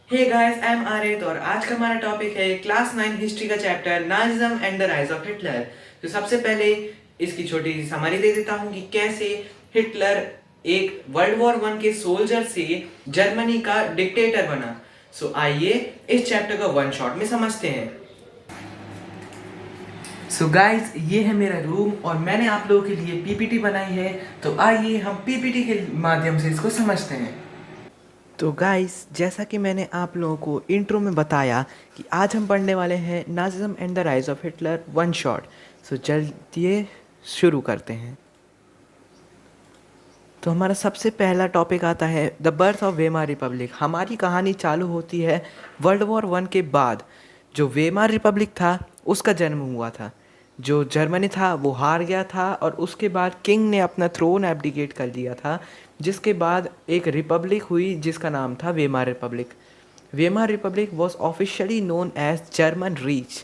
Hey guys, I am Aarit और आज का हमारा टॉपिक है क्लास 9 हिस्ट्री का chapter Nazism and the rise of Hitler. तो सबसे पहले इसकी छोटी सी समरी दे देता हूँ कि कैसे हिटलर एक वर्ल्ड वॉर वन के सोल्जर से जर्मनी का डिक्टेटर बना। आइए इस चैप्टर को वन शॉट में समझते हैं। गाइस, ये है मेरा रूम और मैंने आप लोगों के लिए पीपीटी बनाई है। तो आइए हम पीपीटी के माध्यम से इसको समझते हैं। तो गाइस, जैसा कि मैंने आप लोगों को इंट्रो में बताया कि आज हम पढ़ने वाले हैं Nazism and the rise of Hitler one shot. चलिए शुरू करते हैं। तो हमारा सबसे पहला टॉपिक आता है the birth of Weimar Republic. हमारी कहानी चालू होती है वर्ल्ड वॉर वन के बाद। जो वेमार रिपब्लिक था उसका जन्म हुआ था। जो जर्मनी था वो हार गया था और उसके बाद किंग ने अपना थ्रोन एब्डिकेट कर दिया था, जिसके बाद एक रिपब्लिक हुई जिसका नाम था Weimar Republic. Weimar Republic was officially known as German Reich.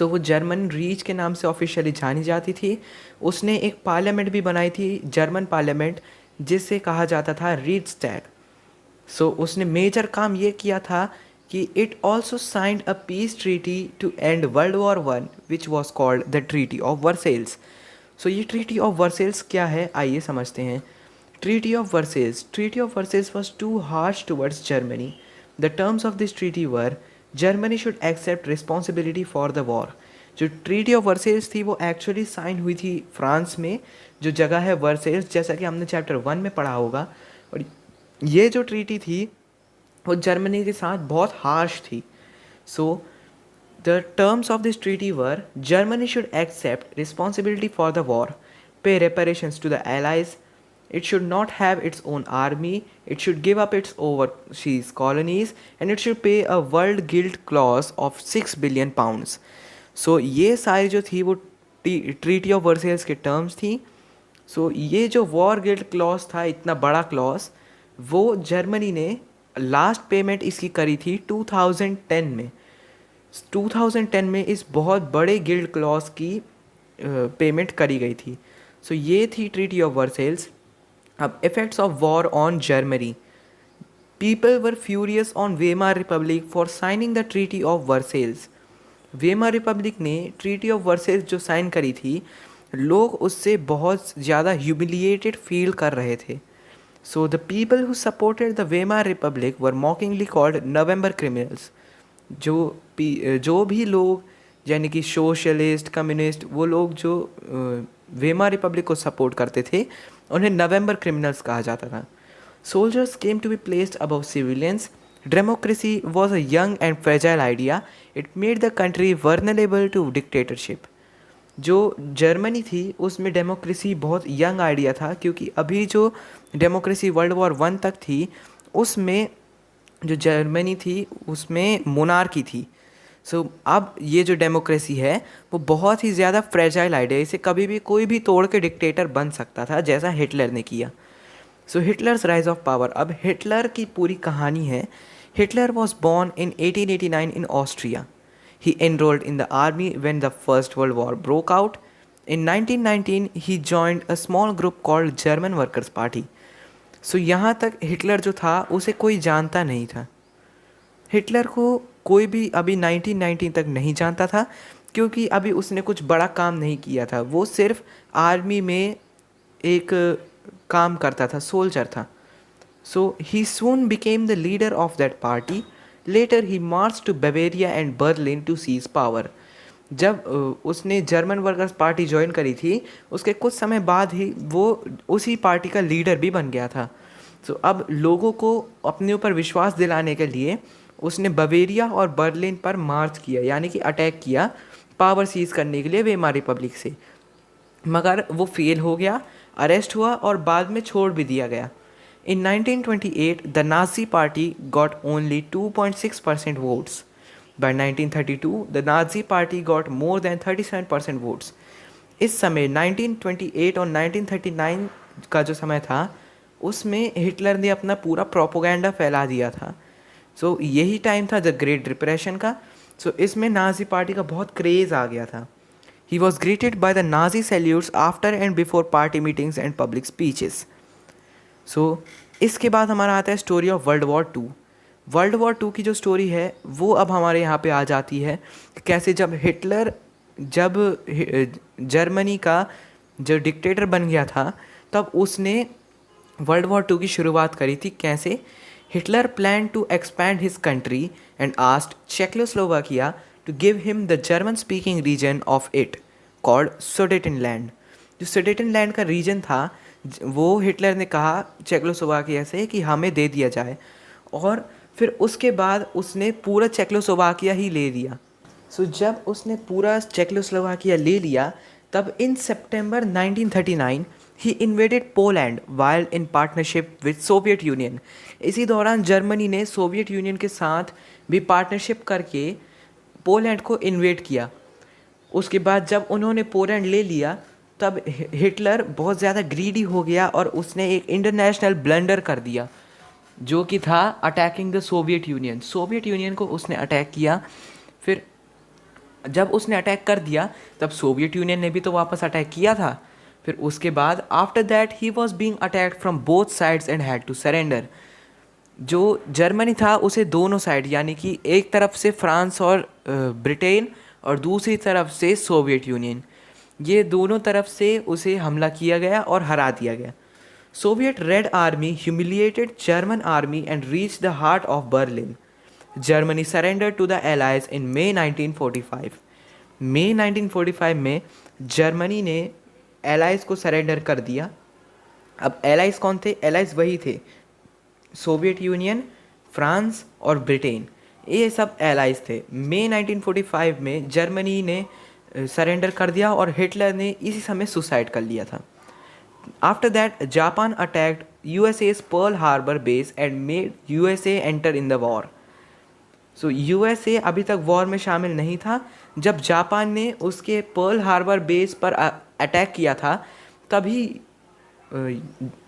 वो जर्मन रीच के नाम से ऑफिशियली जानी जाती थी। उसने एक पार्लियामेंट भी बनाई थी, जर्मन पार्लियामेंट, जिसे कहा जाता था रीड्सटैग। उसने मेजर काम ये किया था कि it also signed a peace treaty to end world war one which was called the treaty of Versailles. ये ट्रीटी ऑफ वर्सेल्स क्या है, आइए समझते हैं। Treaty of Versailles was too harsh towards Germany. The terms of this treaty were Germany should accept responsibility for the war. जो treaty of Versailles थी वो actually sign हुई थी फ्रांस में, जो जगह है वर्सेल्स, जैसा कि हमने चैप्टर 1 में पढ़ा होगा। और ये जो ट्रीटी थी वो जर्मनी के साथ बहुत हार्श थी। The terms of this treaty were Germany should accept responsibility for the war, pay reparations to the allies, it should not have its own army, it should give up its overseas colonies, and it should pay a world guild clause of 6 billion pounds. ये सारी जो थी वो treaty of Versailles के terms थी। ये जो war guild clause था, इतना बड़ा क्लॉज, वो जर्मनी ने लास्ट पेमेंट इसकी करी थी 2010 में। 2010 में इस बहुत बड़े गिल्ड क्लॉज की पेमेंट करी गई थी। ये थी ट्रीटी ऑफ वर्सेल्स। अब effects of war on Germany. People were furious on Weimar Republic for signing the treaty of Versailles. Weimar Republic ने ट्रीटी ऑफ वर्सेल्स जो साइन करी थी, लोग उससे बहुत ज़्यादा ह्यूमिलिएटेड फील कर रहे थे। The people who supported the Weimar Republic were mockingly called November criminals. जो भी लोग, यानी कि सोशलिस्ट, कम्युनिस्ट, वो लोग जो वेमार रिपब्लिक को सपोर्ट करते थे, उन्हें नवंबर क्रिमिनल्स कहा जाता था। Soldiers came to be placed above civilians. Democracy was a young and fragile idea, it made the country vulnerable to dictatorship. जो जर्मनी थी उसमें डेमोक्रेसी बहुत यंग आइडिया था, क्योंकि अभी जो डेमोक्रेसी वर्ल्ड वॉर वन तक थी उसमें जो जर्मनी थी उसमें मोनार्की थी। अब ये जो डेमोक्रेसी है वो बहुत ही ज़्यादा फ्रेजाइल आइडिया, इसे कभी भी कोई भी तोड़ के डिक्टेटर बन सकता था, जैसा हिटलर ने किया। Hitler's rise of power. अब हिटलर की पूरी कहानी है। Hitler was born in 1889 in Austria. He enrolled in the army when the First World War broke out. In 1919, he joined a small group called German Workers' Party. यहाँ तक Hitler जो था उसे कोई जानता नहीं था। हिटलर को कोई भी अभी 1919 तक नहीं जानता था, क्योंकि अभी उसने कुछ बड़ा काम नहीं किया था। वो सिर्फ आर्मी में एक काम करता था, सोल्जर था। He soon became the leader of that party. Later he marched to Bavaria and Berlin to seize power. जब उसने जर्मन वर्कर्स पार्टी ज्वाइन करी थी, उसके कुछ समय बाद ही वो उसी पार्टी का लीडर भी बन गया था। अब लोगों को अपने ऊपर विश्वास दिलाने के लिए उसने बवेरिया और बर्लिन पर मार्च किया, यानी कि अटैक किया पावर सीज करने के लिए वेमार रिपब्लिक से। मगर वो फेल हो गया, अरेस्ट हुआ और बाद में छोड़ भी दिया गया। In 1928, the Nazi Party got only 2.6% votes. By 1932, the Nazi Party got more than 37% votes. इस समय 1928 और 1939 का जो समय था उसमें हिटलर ने अपना पूरा प्रोपोगेंडा फैला दिया था। यही टाइम था द ग्रेट डिप्रेशन का। इसमें नाजी पार्टी का बहुत क्रेज़ आ गया था। He was greeted by the Nazi salutes after and before party meetings and public speeches. इसके बाद हमारा आता है story of world war two. World war two की जो स्टोरी है वो अब हमारे यहाँ पे आ जाती है कि कैसे जब हिटलर जब जर्मनी का जो डिक्टेटर बन गया था तब उसने वर्ल्ड वॉर टू की शुरुआत करी थी। कैसे? Hitler plan to expand his country and asked Czechoslovakia to give him the German speaking region of it called Sudetenland. जो सुडेटनलैंड का रीजन था वो हिटलर ने कहा चेकोस्लोवाकिया से कि हमें दे दिया जाए, और फिर उसके बाद उसने पूरा चेकोस्लोवाकिया ही ले लिया। सो जब उसने पूरा चेकोस्लोवाकिया ले लिया तब in September 1939 he invaded Poland while in partnership with Soviet Union. इसी दौरान जर्मनी ने सोवियत यूनियन के साथ भी पार्टनरशिप करके पोलैंड को इन्वेड किया। उसके बाद जब उन्होंने पोलैंड ले लिया तब हिटलर बहुत ज़्यादा ग्रीडी हो गया और उसने एक इंटरनेशनल ब्लंडर कर दिया जो कि था attacking the Soviet union. Soviet union को उसने अटैक किया। फिर जब उसने अटैक कर दिया तब सोवियत यूनियन ने भी तो वापस अटैक किया था। फिर उसके बाद after that he was being attacked from both sides and had to surrender. जो जर्मनी था उसे दोनों साइड यानी कि एक तरफ से फ्रांस और ब्रिटेन और दूसरी तरफ से सोवियत यूनियन, ये दोनों तरफ से उसे हमला किया गया और हरा दिया गया। Soviet red army humiliated German army and reach the heart of Berlin. Germany surrender to the allies in May 1945। मई 1945 में जर्मनी ने एलाइज को सरेंडर कर दिया। अब एलाइज कौन थे? एलाइज वही थे सोवियत यूनियन, फ्रांस और ब्रिटेन, ये सब एलाइज थे। मई 1945 में जर्मनी ने सरेंडर कर दिया और हिटलर ने इसी समय सुसाइड कर लिया था। After that Japan attacked USA's Pearl Harbor base and made USA enter in the war. So USA अभी तक वॉर में शामिल नहीं था। जब जापान ने उसके पर्ल हार्बर बेस पर अटैक किया था तभी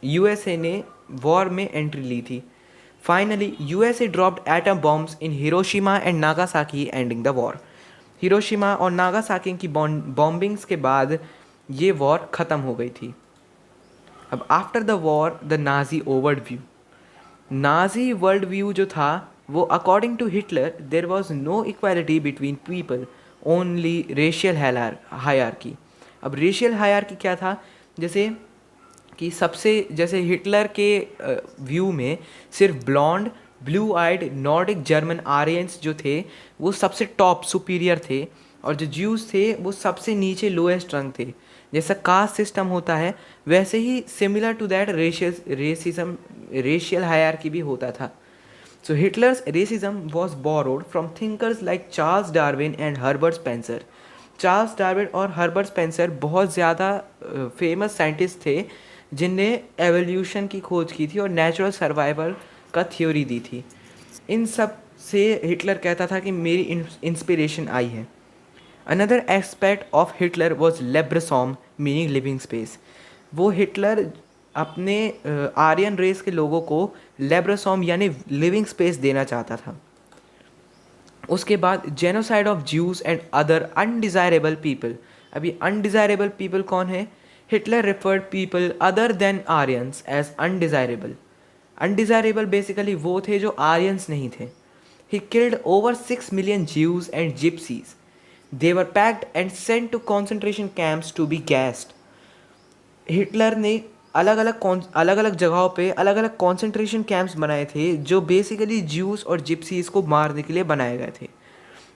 यूएसए ने वॉर में एंट्री ली थी। Finally USA dropped atom bombs in Hiroshima and Nagasaki ending the war. Hiroshima और नागासाकी की बॉम्बिंग्स के बाद ये वॉर ख़त्म हो गई थी। अब after the war the Nazi world view. Nazi world view जो था वो according to Hitler there was no equality between people, only racial hierarchy. अब रेशियल हायरार्की क्या था? जैसे कि सबसे जैसे हिटलर के व्यू में सिर्फ blond, blue eyed, Nordic German Aryans जो थे वो सबसे टॉप सुपीरियर थे, और जो ज्यूज थे वो सबसे नीचे लोएस्ट रंग थे। जैसा कास्ट सिस्टम होता है वैसे ही similar to that racial hierarchy भी होता था। So Hitler's racism was borrowed from thinkers like Charles Darwin and Herbert Spencer. Charles Darwin और हर्बर्ट स्पेंसर बहुत ज़्यादा फेमस साइंटिस्ट थे जिनने एवोल्यूशन की खोज की थी और नेचुरल सर्वाइवल का थ्योरी दी थी। इन सब से हिटलर कहता था कि मेरी इंस्पिरेशन आई है। Another aspect of Hitler was Lebensraum meaning living space. वो हिटलर अपने आर्यन रेस के लोगों को लेब्रसॉम यानी लिविंग स्पेस देना चाहता था। उसके बाद genocide of Jews and other undesirable people. अभी अनडिज़ायरेबल पीपल कौन है? Hitler referred people other than Aryans as undesirable. Undesirable basically वो थे जो आर्यंस नहीं थे। He killed over 6 million Jews and gypsies. They were packed and sent to concentration camps to be gassed. Hitler ने अलग अलग जगहों पे अलग अलग कॉन्सेंट्रेशन कैंप्स बनाए थे जो बेसिकली ज्यूस और जिप्सीज को मारने के लिए बनाए गए थे।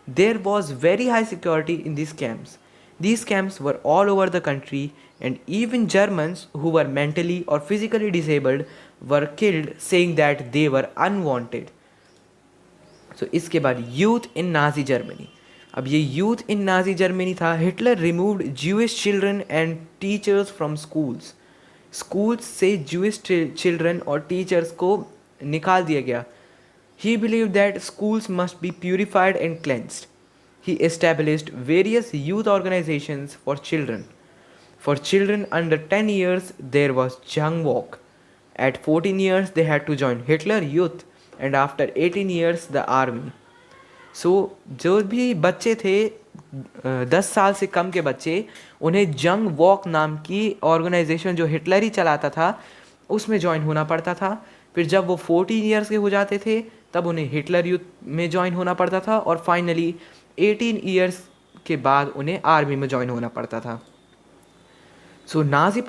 There was very high security in this camps. These camps were all over the country and even Germans who were mentally or physically disabled were killed saying that they were unwanted. So इसके बाद youth in Nazi Germany. अब ये youth in Nazi Germany था। Hitler removed Jewish children and teachers from schools. Schools से Jewish children और teachers को निकाल दिया गया। ही believed that schools must be purified and cleansed. He established various youth organizations for children. For children under 10 years, there was Young Walk. At 14 years, they had to join Hitler Youth, and after 18 years, the army. So, जो भी बच्चे थे 10 साल से कम के बच्चे, उन्हें जंग वॉक नाम की ऑर्गेनाइजेशन जो हिटलर ही चलाता था उसमें ज्वाइन होना पड़ता था। फिर जब वो 14 ईयर्स के हो जाते थे तब उन्हें हिटलर यूथ में ज्वाइन होना पड़ता था और फाइनली 18 ईयर्स के बाद उन्हें आर्मी में ज्वाइन होना पड़ता था। सो नाजी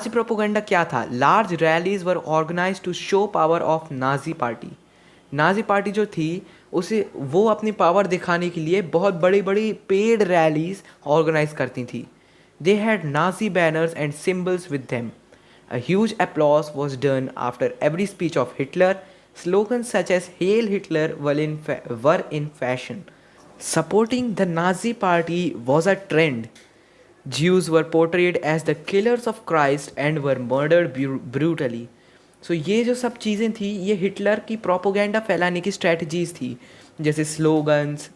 प्रोपोगंडा क्या था? Large rallies were organize to show power of Nazi party. Nazi party जो थी उसे वो अपनी पावर दिखाने के लिए बहुत बड़ी बड़ी पेड रैलीज ऑर्गेनाइज करती थी। They had Nazi banners and symbols with them. A huge applause was done after every speech of Hitler. Slogans such as Hail Hitler were in fashion. Supporting the Nazi party was a trend. Jews were portrayed as the killers of Christ and were murdered brutally. So ये जो सब चीज़ें थी ये Hitler की propaganda फैलाने की strategies थी, जैसे स्लोगन्स,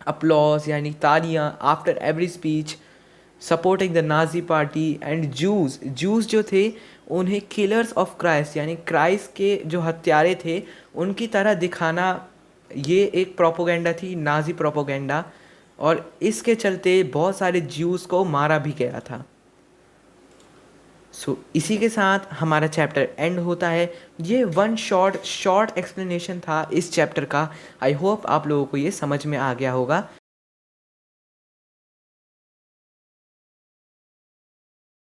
अपलॉज यानी तालियां after every speech, supporting the Nazi party and juice जो थे उन्हें किलर्स ऑफ क्राइस्ट यानी क्राइस्ट के जो हत्यारे थे उनकी तरह दिखाना, ये एक प्रोपोगेंडा थी, नाजी प्रोपोगेंडा। और इसके चलते बहुत सारे ज्यूज़ को मारा भी गया था। इसी के साथ हमारा चैप्टर एंड होता है। ये वन शॉर्ट एक्सप्लेनेशन था इस चैप्टर का। आई होप आप लोगों को ये समझ में आ गया होगा।